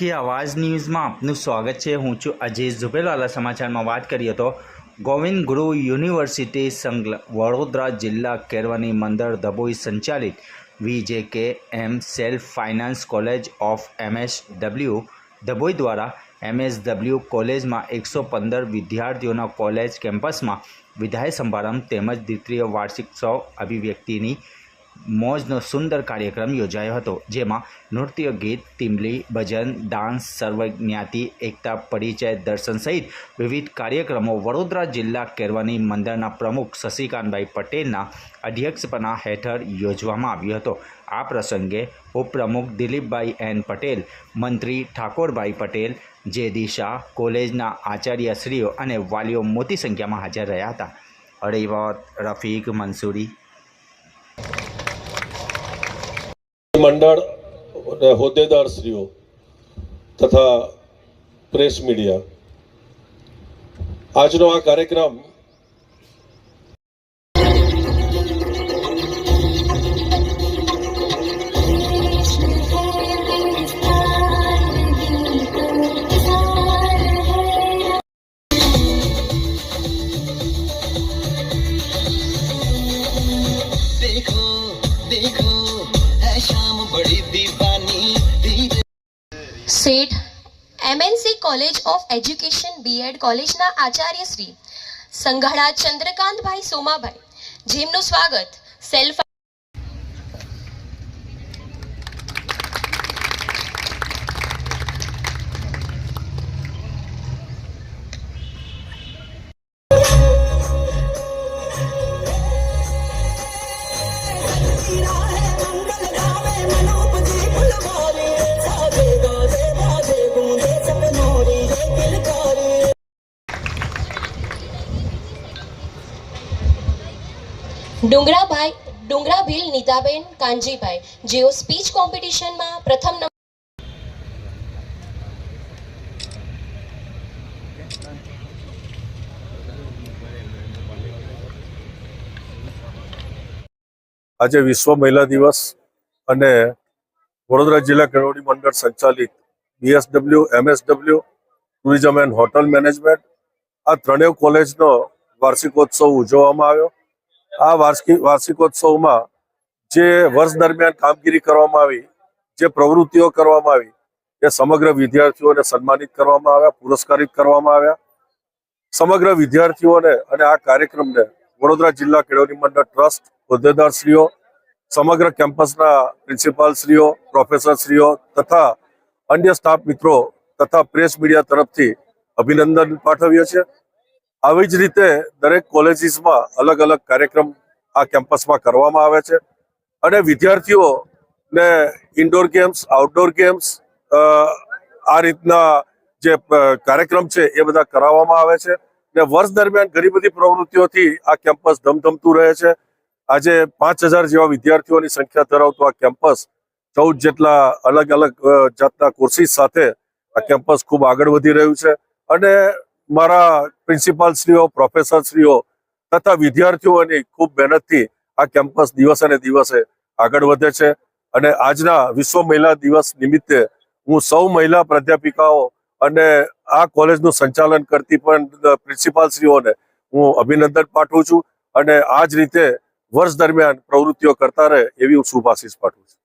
आपकी आवाज़ न्यूज़ में आपનું સ્વાગત છે। હું છું અજીઝ ઝુબેરવાલા। સમાચારમાં વાત કરીએ તો ગોવિંદ ગુરુ યુનિવર્સિટી સંઘ વડોદરા જિલ્લા કેળવણી મંડળ દબોઈ સંચાલિત VJKM self finance college of MSW દબોઈ દ્વારા MSW કોલેજમાં 115 વિદ્યાર્થીઓના કોલેજ કેમ્પસમાં વિદાય સમારંભ તેમજ દ્વિતીય વાર્ષિકોત્સવ અભિવ્યક્તિની મોજનો સુંદર કાર્યક્રમ યોજાયો હતો, જેમાં નૃત્ય, ગીત, ટીમલી, ભજન, ડાન્સ, સર્વજ્ઞાતિ એકતા પરિચય દર્શન સહિત વિવિધ કાર્યક્રમો વડોદરા જિલ્લા કેળવણી મંડળના પ્રમુખ શશિકાંતભાઈ પટેલના અધ્યક્ષપણા હેઠળ યોજવામાં આવ્યો હતો। આ પ્રસંગે ઉપપ્રમુખ દિલીપભાઈ એન પટેલ, મંત્રી ઠાકોરભાઈ પટેલ, જેડી શાહ, કોલેજના આચાર્યશ્રીઓ અને વાલીઓ મોટી સંખ્યામાં હાજર રહ્યા હતા। અડીવાત રફીક મંસૂરી मंडल होद्देदार श्रीओ तथा प्रेस मीडिया आजनो आ कार्यक्रम सेठ MNC college of education BEd कॉलेजना आचार्य श्री संघाड़ा चंद्रकांत भाई सोमाभाई जेमનું સ્વાગત સેલ્ફ ડુંગરાભીલ નીતાબેન કાંજીભાઈ જેઓ સ્પીચ કોમ્પિટિશનમાં પ્રથમ નંબર आज विश्व महिला दिवस અને વડોદરા જિલ્લા કેળવણી મંડળ સંચાલિત BSW, MSW, tourism and hotel management આ ત્રણેય કોલેજનો વાર્ષિકોત્સવ ઉજવવામાં આવ્યો। આ વાર્ષિકોત્સવમાં જે વર્ષ દરમિયાન કામગીરી કરવામાં આવી, જે પ્રવૃત્તિઓ કરવામાં આવી, એ સમગ્ર વિદ્યાર્થીઓને સન્માનિત કરવામાં આવ્યા, પુરસ્કારિત કરવામાં આવ્યા। સમગ્ર વિદ્યાર્થીઓને અને આ કાર્યક્રમને વડોદરા જિલ્લા કેળવણી મંડળ ટ્રસ્ટ, હોદ્દેદારશ્રીઓ, સમગ્ર કેમ્પસના પ્રિન્સિપાલશ્રીઓ, પ્રોફેસરશ્રીઓ તથા અન્ય સ્ટાફ મિત્રો તથા પ્રેસ મીડિયા તરફથી અભિનંદન પાઠવીએ છીએ। આવી જ રીતે દરેક કોલેજીસમાં અલગ અલગ કાર્યક્રમ આ કેમ્પસમાં કરવામાં આવે છે અને વિદ્યાર્થીઓને ઇન્ડોર ગેમ્સ, આઉટડોર ગેમ્સ આ રીતના જે કાર્યક્રમ છે એ બધા કરાવવામાં આવે છે અને વર્ષ દરમિયાન ઘણી બધી પ્રવૃત્તિઓથી આ કેમ્પસ ધમધમતું રહે છે। આજે 5000 જેવા વિદ્યાર્થીઓની સંખ્યા ધરાવતું આ કેમ્પસ 14 જેટલા અલગ અલગ જાતના કોર્સીસ સાથે આ કેમ્પસ ખૂબ આગળ વધી રહ્યું છે અને મારા પ્રિન્સિપાલશ્રીઓ, પ્રોફેસરશ્રીઓ તથા વિદ્યાર્થીઓની ખૂબ મહેનતથી આ કેમ્પસ દિવસે ને દિવસે આગળ વધે છે અને આજના વિશ્વ મહિલા દિવસ નિમિત્તે હું સૌ મહિલા પ્રાધ્યાપિકાઓ અને આ કોલેજનું સંચાલન કરતી પણ પ્રિન્સિપાલશ્રીઓને હું અભિનંદન પાઠવું છું અને આ જ રીતે વર્ષ દરમિયાન પ્રવૃત્તિઓ કરતા રહે એવી હું શુભાશીષ પાઠવું છું।